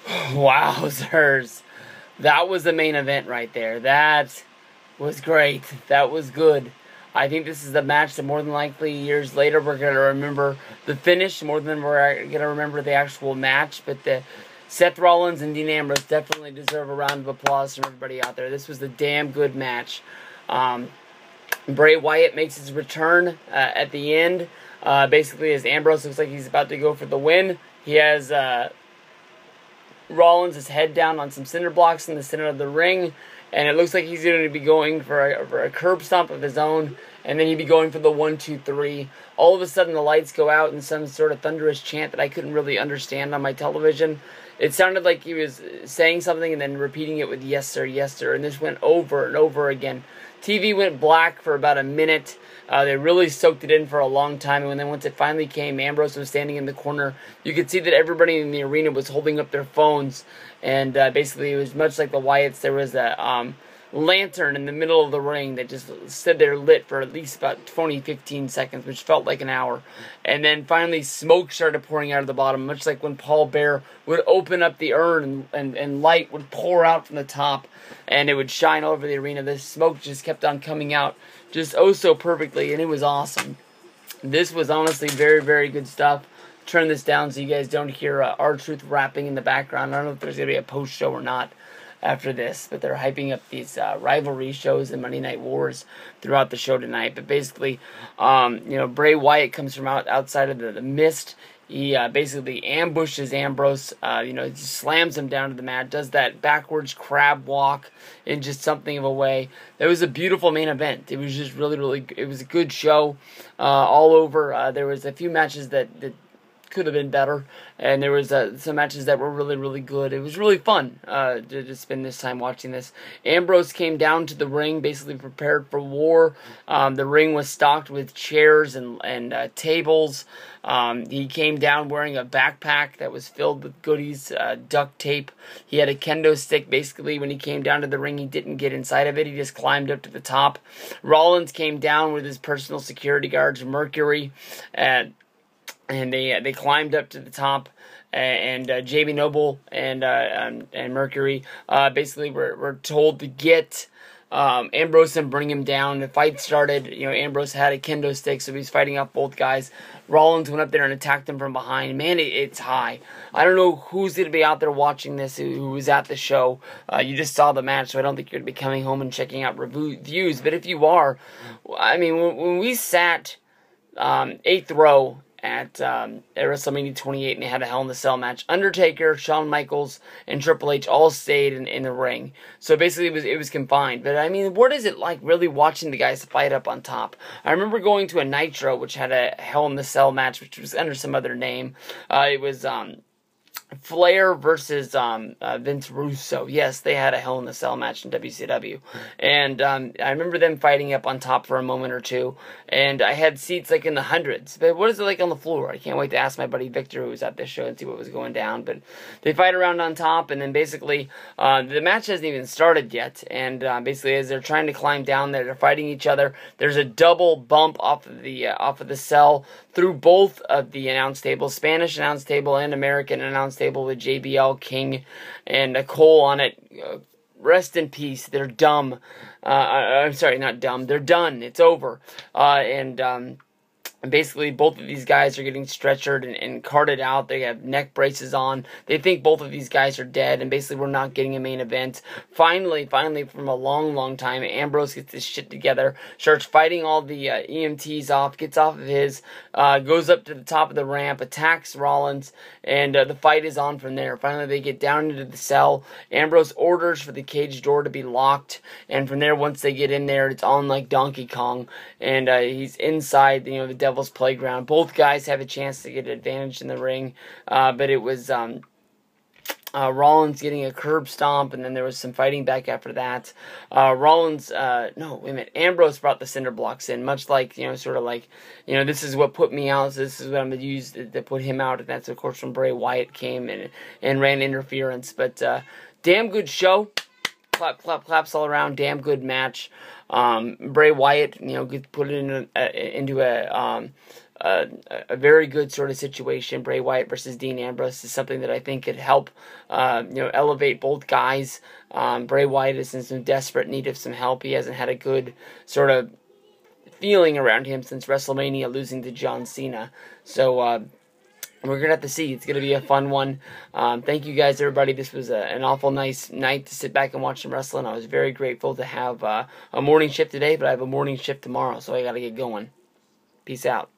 Wowzers. That was the main event right there. That was great. That was good. I think this is the match that more than likely years later we're going to remember the finish more than we're going to remember the actual match. But the Seth Rollins and Dean Ambrose definitely deserve a round of applause from everybody out there. This was a damn good match. Bray Wyatt makes his return at the end. Basically, as Ambrose looks like he's about to go for the win, he has Rollins' head down on some cinder blocks in the center of the ring, and it looks like he's going to be going for a curb stomp of his own, and then he'd be going for the 1, 2, 3. All of a sudden, the lights go out in some sort of thunderous chant that I couldn't really understand on my television. It sounded like he was saying something and then repeating it with yes sir, and this went over and over again. TV went black for about a minute. They really soaked it in for a long time, and then once it finally came, Ambrose was standing in the corner. You could see that everybody in the arena was holding up their phones, and basically it was much like the Wyatts. There was a lantern in the middle of the ring that just stood there lit for at least about 15 seconds, which felt like an hour. And then finally smoke started pouring out of the bottom, much like when Paul Bear would open up the urn and light would pour out from the top and it would shine all over the arena. The smoke just kept on coming out just oh so perfectly, and it was awesome. This was honestly very, very good stuff. Turn this down so you guys don't hear R-Truth rapping in the background. I don't know if there's going to be a post show or not after this, but they're hyping up these rivalry shows and Monday Night Wars throughout the show tonight. But basically, Bray Wyatt comes from outside of the mist. He basically ambushes Ambrose, just slams him down to the mat, does that backwards crab walk in just something of a way. That was a beautiful main event. It was just really, really, it was a good show all over. There was a few matches that could have been better, and there was some matches that were really, really good. It was really fun to spend this time watching this. Ambrose came down to the ring, basically prepared for war. The ring was stocked with chairs and tables. He came down wearing a backpack that was filled with goodies, duct tape. He had a kendo stick. Basically, when he came down to the ring, he didn't get inside of it. He just climbed up to the top. Rollins came down with his personal security guards, Mercury, and they climbed up to the top, and JB Noble and Mercury basically were told to get Ambrose and bring him down. The fight started. Ambrose had a kendo stick, so he was fighting off both guys. Rollins went up there and attacked him from behind. Man, it's high. I don't know who's going to be out there watching this who was at the show. You just saw the match, so I don't think you're going to be coming home and checking out reviews. But if you are, I mean, when we sat 8th row at WrestleMania 28, and they had a Hell in a Cell match, Undertaker, Shawn Michaels, and Triple H all stayed in the ring. So basically it was confined. But I mean, what is it like really watching the guys fight up on top? I remember going to a Nitro, which had a Hell in a Cell match, which was under some other name. It was Flair versus Vince Russo. Yes, they had a Hell in a Cell match in WCW. And I remember them fighting up on top for a moment or two. And I had seats like in the hundreds. But what is it like on the floor? I can't wait to ask my buddy Victor, who was at this show, and see what was going down. But they fight around on top, and then basically the match hasn't even started yet. And basically as they're trying to climb down there, they're fighting each other. There's a double bump off of the cell through both of the announce tables, Spanish announce table and American announce table, with JBL, King, and Cole on it. Rest in peace. They're dumb. I'm sorry, not dumb. They're done. It's over. And basically, both of these guys are getting stretchered and carted out. They have neck braces on. They think both of these guys are dead, and basically we're not getting a main event. Finally, from a long, long time, Ambrose gets this shit together, starts fighting all the EMTs off, gets off of his, goes up to the top of the ramp, attacks Rollins, and the fight is on from there. Finally, they get down into the cell. Ambrose orders for the cage door to be locked, and from there, once they get in there, it's on like Donkey Kong, and he's inside, the Devil's Playground. Both guys have a chance to get an advantage in the ring, but it was Rollins getting a curb stomp, and then there was some fighting back after that. Ambrose brought the cinder blocks in, much like, sort of like, this is what put me out, so this is what I'm going to use to put him out, and that's, of course, when Bray Wyatt came and ran interference. But damn good show. Clap, clap, claps all around. Damn good match. Bray Wyatt, put it into a very good sort of situation. Bray Wyatt versus Dean Ambrose is something that I think could help, elevate both guys. Bray Wyatt is in some desperate need of some help. He hasn't had a good sort of feeling around him since WrestleMania, losing to John Cena. So we're going to have to see. It's going to be a fun one. Thank you guys, everybody. This was an awful nice night to sit back and watch some wrestling. I was very grateful to have a morning shift today, but I have a morning shift tomorrow, so I got to get going. Peace out.